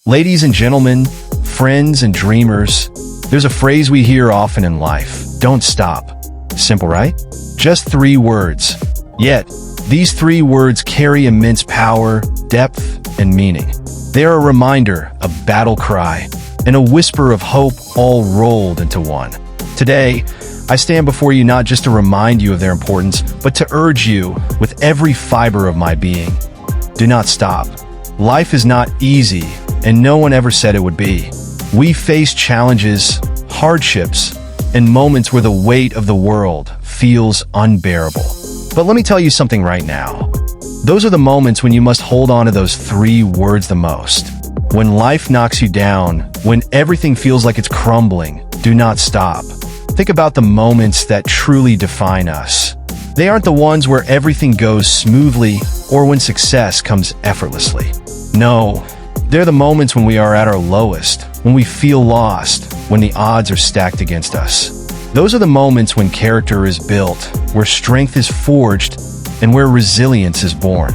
Ladies and gentlemen, friends and dreamers, there's a phrase we hear often in life: don't stop. Simple, right? Just 3 words. Yet, these 3 words carry immense power, depth, and meaning. They are a reminder, a battle cry, and a whisper of hope all rolled into one. Today, I stand before you not just to remind you of their importance, but to urge you with every fiber of my being. Do not stop. Life is not easy, and no one ever said it would be. We face challenges, hardships, and moments where the weight of the world feels unbearable. But let me tell you something right now. Those are the moments when you must hold on to those 3 words the most. When life knocks you down, when everything feels like it's crumbling, do not stop. Think about the moments that truly define us. They aren't the ones where everything goes smoothly or when success comes effortlessly. No, they're the moments when we are at our lowest, when we feel lost, when the odds are stacked against us. Those are the moments when character is built, where strength is forged, and where resilience is born.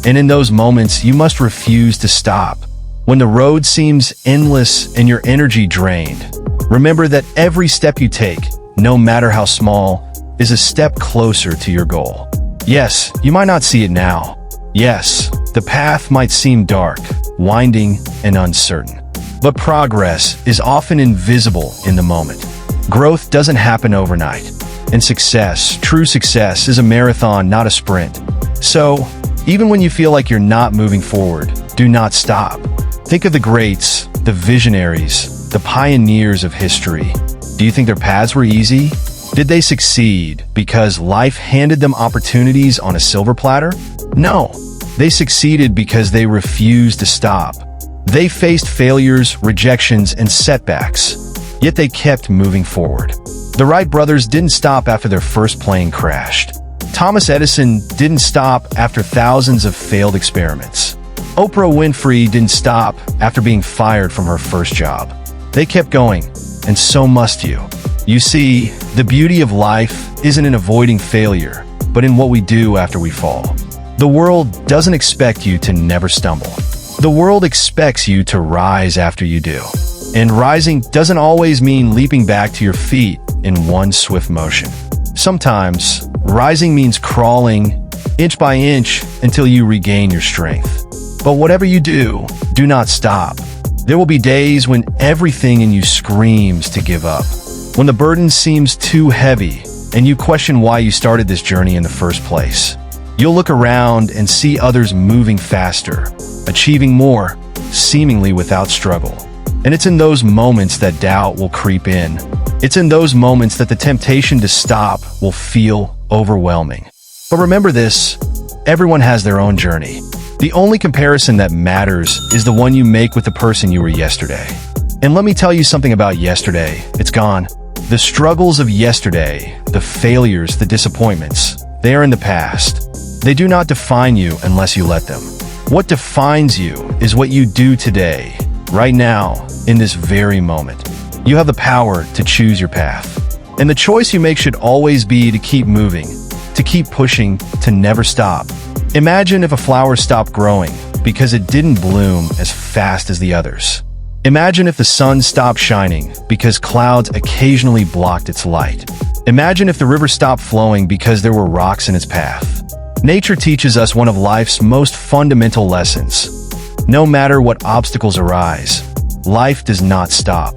And in those moments, you must refuse to stop. When the road seems endless and your energy drained, remember that every step you take, no matter how small, is a step closer to your goal. Yes, you might not see it now. Yes, the path might seem dark, winding, and uncertain. But progress is often invisible in the moment. Growth doesn't happen overnight. And success, true success, is a marathon, not a sprint. So, even when you feel like you're not moving forward, do not stop. Think of the greats, the visionaries, the pioneers of history. Do you think their paths were easy? Did they succeed because life handed them opportunities on a silver platter? No, they succeeded because they refused to stop. They faced failures, rejections, and setbacks, yet they kept moving forward. The Wright brothers didn't stop after their first plane crashed. Thomas Edison didn't stop after thousands of failed experiments. Oprah Winfrey didn't stop after being fired from her first job. They kept going, and so must you. You see, the beauty of life isn't in avoiding failure, but in what we do after we fall. The world doesn't expect you to never stumble. The world expects you to rise after you do. And rising doesn't always mean leaping back to your feet in one swift motion. Sometimes, rising means crawling inch by inch until you regain your strength. But whatever you do, do not stop. There will be days when everything in you screams to give up, when the burden seems too heavy, and you question why you started this journey in the first place. You'll look around and see others moving faster, achieving more, seemingly without struggle. And it's in those moments that doubt will creep in. It's in those moments that the temptation to stop will feel overwhelming. But remember this, everyone has their own journey. The only comparison that matters is the one you make with the person you were yesterday. And let me tell you something about yesterday. It's gone. The struggles of yesterday, the failures, the disappointments, they are in the past. They do not define you unless you let them. What defines you is what you do today, right now, in this very moment. You have the power to choose your path. And the choice you make should always be to keep moving, to keep pushing, to never stop. Imagine if a flower stopped growing because it didn't bloom as fast as the others. Imagine if the sun stopped shining because clouds occasionally blocked its light. Imagine if the river stopped flowing because there were rocks in its path. Nature teaches us one of life's most fundamental lessons. No matter what obstacles arise, life does not stop,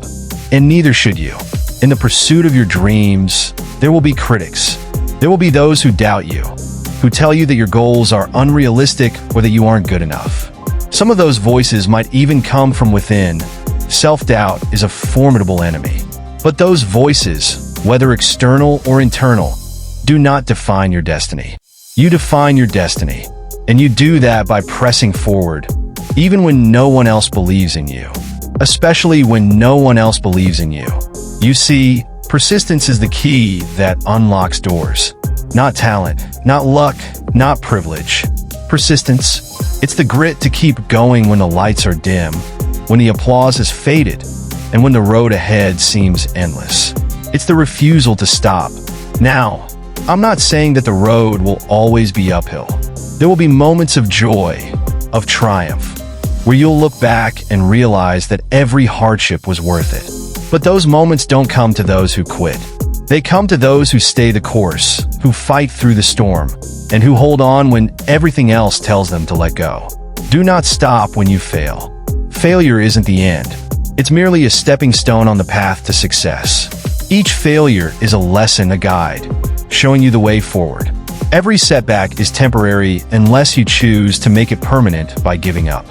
and neither should you. In the pursuit of your dreams, there will be critics. There will be those who doubt you, who tell you that your goals are unrealistic or that you aren't good enough. Some of those voices might even come from within. Self-doubt is a formidable enemy. But those voices, whether external or internal, do not define your destiny. You define your destiny, and you do that by pressing forward, even when no one else believes in you. Especially when no one else believes in you. You see, persistence is the key that unlocks doors. Not talent, not luck, not privilege. Persistence, it's the grit to keep going when the lights are dim, when the applause has faded, and when the road ahead seems endless. It's the refusal to stop. Now, I'm not saying that the road will always be uphill. There will be moments of joy, of triumph. where you'll look back and realize that every hardship was worth it. But those moments don't come to those who quit. They come to those who stay the course, who fight through the storm, and who hold on when everything else tells them to let go. Do not stop when you fail. Failure isn't the end. It's merely a stepping stone on the path to success. Each failure is a lesson, a guide, showing you the way forward. Every setback is temporary unless you choose to make it permanent by giving up.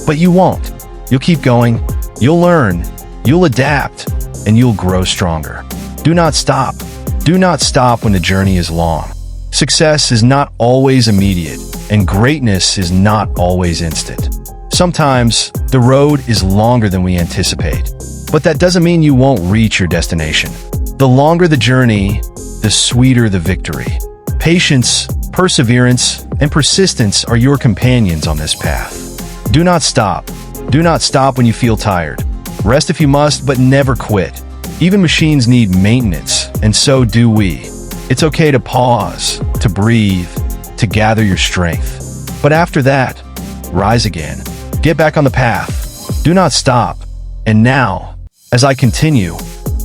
But you won't. You'll keep going, you'll learn, you'll adapt, and you'll grow stronger. Do not stop. Do not stop when the journey is long. Success is not always immediate, and greatness is not always instant. Sometimes, the road is longer than we anticipate, but that doesn't mean you won't reach your destination. The longer the journey, the sweeter the victory. Patience, perseverance, and persistence are your companions on this path. Do not stop. Do not stop when you feel tired. Rest if you must, but never quit. Even machines need maintenance, and so do we. It's okay to pause, to breathe, to gather your strength. But after that, rise again. Get back on the path. Do not stop. And now, as I continue,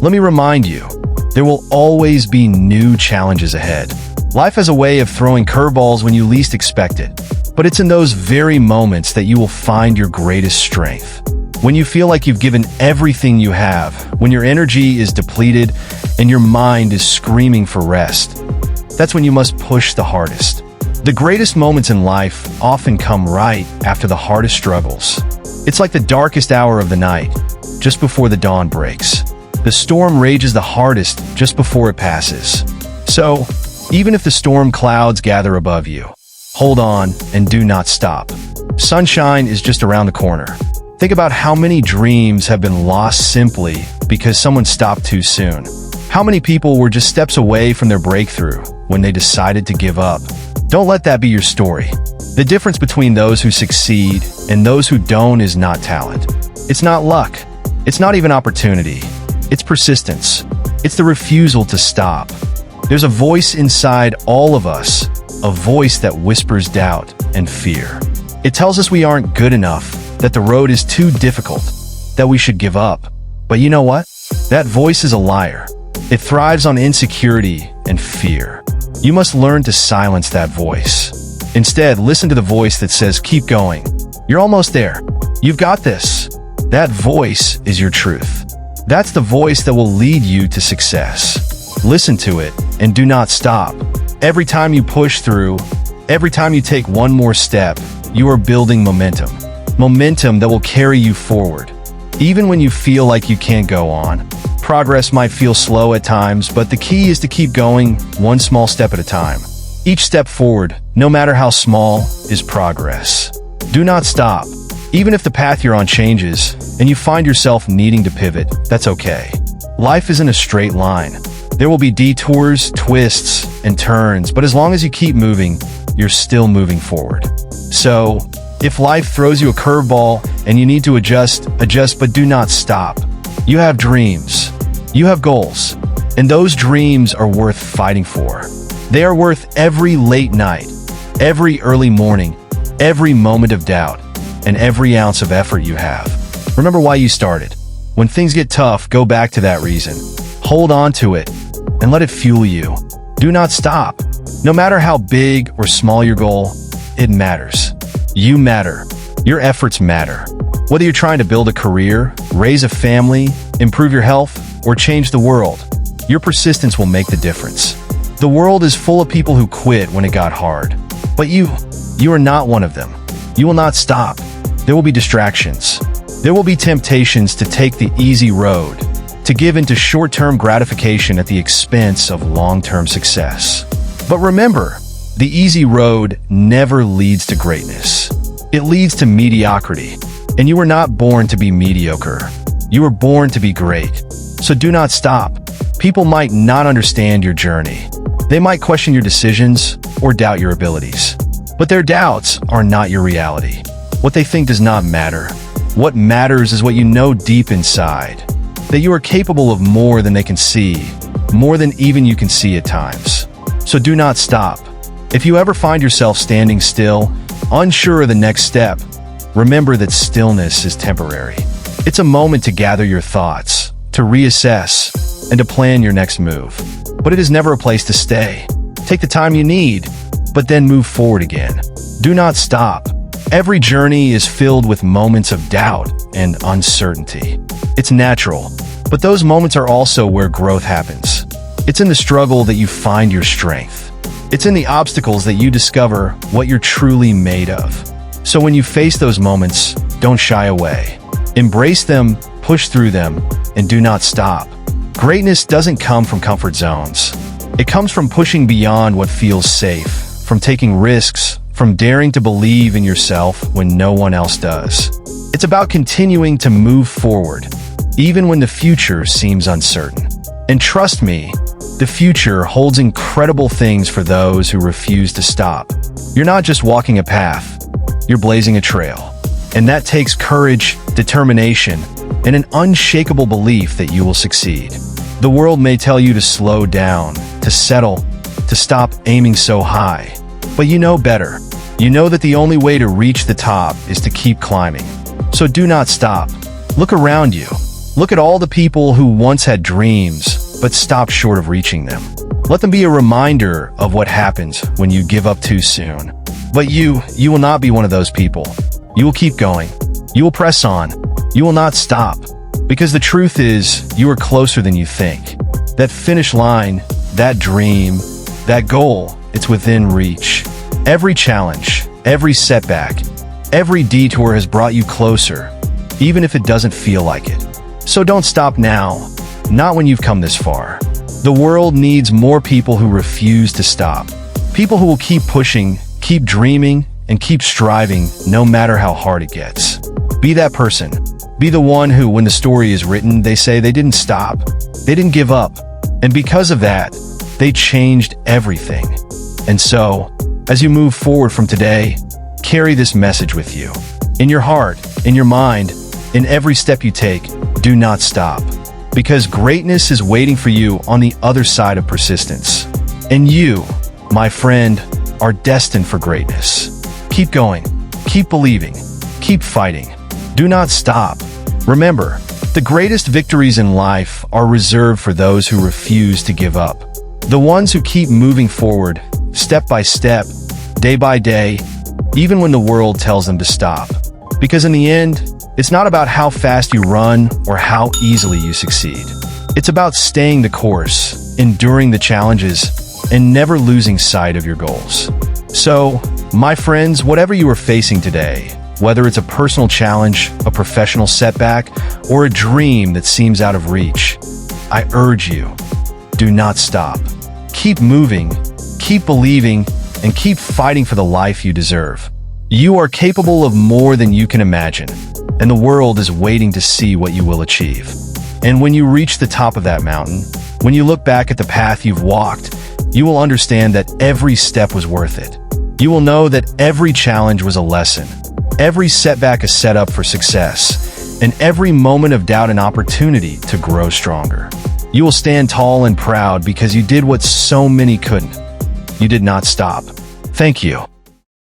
let me remind you, there will always be new challenges ahead. Life has a way of throwing curveballs when you least expect it, but it's in those very moments that you will find your greatest strength. When you feel like you've given everything you have, when your energy is depleted and your mind is screaming for rest, that's when you must push the hardest. The greatest moments in life often come right after the hardest struggles. It's like the darkest hour of the night, just before the dawn breaks. The storm rages the hardest just before it passes. So, even if the storm clouds gather above you, hold on and do not stop. Sunshine is just around the corner. Think about how many dreams have been lost simply because someone stopped too soon. How many people were just steps away from their breakthrough when they decided to give up? Don't let that be your story. The difference between those who succeed and those who don't is not talent. It's not luck. It's not even opportunity. It's persistence. It's the refusal to stop. There's a voice inside all of us, a voice that whispers doubt and fear. It tells us we aren't good enough, that the road is too difficult, that we should give up. But you know what? That voice is a liar. It thrives on insecurity and fear. You must learn to silence that voice. Instead, listen to the voice that says, keep going. You're almost there. You've got this. That voice is your truth. That's the voice that will lead you to success. Listen to it and do not stop. Every time you push through, every time you take one more step, you are building momentum. Momentum that will carry you forward. Even when you feel like you can't go on. Progress might feel slow at times, but the key is to keep going one small step at a time. Each step forward, no matter how small, is progress. Do not stop. Even if the path you're on changes and you find yourself needing to pivot, that's okay. Life isn't a straight line. There will be detours, twists, and turns, but as long as you keep moving, you're still moving forward. So, if life throws you a curveball and you need to adjust, but do not stop. You have dreams. You have goals. And those dreams are worth fighting for. They are worth every late night, every early morning, every moment of doubt, and every ounce of effort you have. Remember why you started. When things get tough, go back to that reason. Hold on to it and let it fuel you. Do not stop. No matter how big or small your goal, it matters. You matter. Your efforts matter. Whether you're trying to build a career, raise a family, improve your health, or change the world, your persistence will make the difference. The world is full of people who quit when it got hard. But you are not one of them. You will not stop. There will be distractions. There will be temptations to take the easy road, to give into short-term gratification at the expense of long-term success. But remember, the easy road never leads to greatness. It leads to mediocrity. And you were not born to be mediocre. You were born to be great. So do not stop. People might not understand your journey. They might question your decisions or doubt your abilities. But their doubts are not your reality. What they think does not matter. What matters is what you know deep inside. That you are capable of more than they can see. More than even you can see at times. So do not stop. If you ever find yourself standing still, unsure of the next step, remember that stillness is temporary. It's a moment to gather your thoughts, to reassess, and to plan your next move. But it is never a place to stay. Take the time you need, but then move forward again. Do not stop. Every journey is filled with moments of doubt and uncertainty. It's natural, but those moments are also where growth happens. It's in the struggle that you find your strength. It's in the obstacles that you discover what you're truly made of. So when you face those moments, don't shy away. Embrace them, push through them, and do not stop. Greatness doesn't come from comfort zones. It comes from pushing beyond what feels safe, from taking risks, from daring to believe in yourself when no one else does. It's about continuing to move forward, even when the future seems uncertain. And trust me, the future holds incredible things for those who refuse to stop. You're not just walking a path, you're blazing a trail. And that takes courage, determination, and an unshakable belief that you will succeed. The world may tell you to slow down, to settle, to stop aiming so high. But you know better. You know that the only way to reach the top is to keep climbing. So do not stop. Look around you. Look at all the people who once had dreams, but stopped short of reaching them. Let them be a reminder of what happens when you give up too soon. But you will not be one of those people. You will keep going. You will press on. You will not stop. Because the truth is, you are closer than you think. That finish line, that dream, that goal, it's within reach. Every challenge, every setback, every detour has brought you closer, even if it doesn't feel like it. So don't stop now, not when you've come this far. The world needs more people who refuse to stop. People who will keep pushing, keep dreaming, and keep striving no matter how hard it gets. Be that person. Be the one who, when the story is written, they say they didn't stop. They didn't give up. And because of that, they changed everything. And so, as you move forward from today, carry this message with you. In your heart, in your mind, in every step you take, do not stop. Because greatness is waiting for you on the other side of persistence. And you, my friend, are destined for greatness. Keep going, keep believing, keep fighting. Do not stop. Remember, the greatest victories in life are reserved for those who refuse to give up. The ones who keep moving forward, step by step, day by day, even when the world tells them to stop. Because in the end, it's not about how fast you run or how easily you succeed. It's about staying the course, enduring the challenges, and never losing sight of your goals. So, my friends, whatever you are facing today, whether it's a personal challenge, a professional setback, or a dream that seems out of reach, I urge you, do not stop. Keep moving, keep believing, and keep fighting for the life you deserve. You are capable of more than you can imagine, and the world is waiting to see what you will achieve. And when you reach the top of that mountain, when you look back at the path you've walked, you will understand that every step was worth it. You will know that every challenge was a lesson, every setback a setup for success, and every moment of doubt an opportunity to grow stronger. You will stand tall and proud because you did what so many couldn't. You did not stop. Thank you.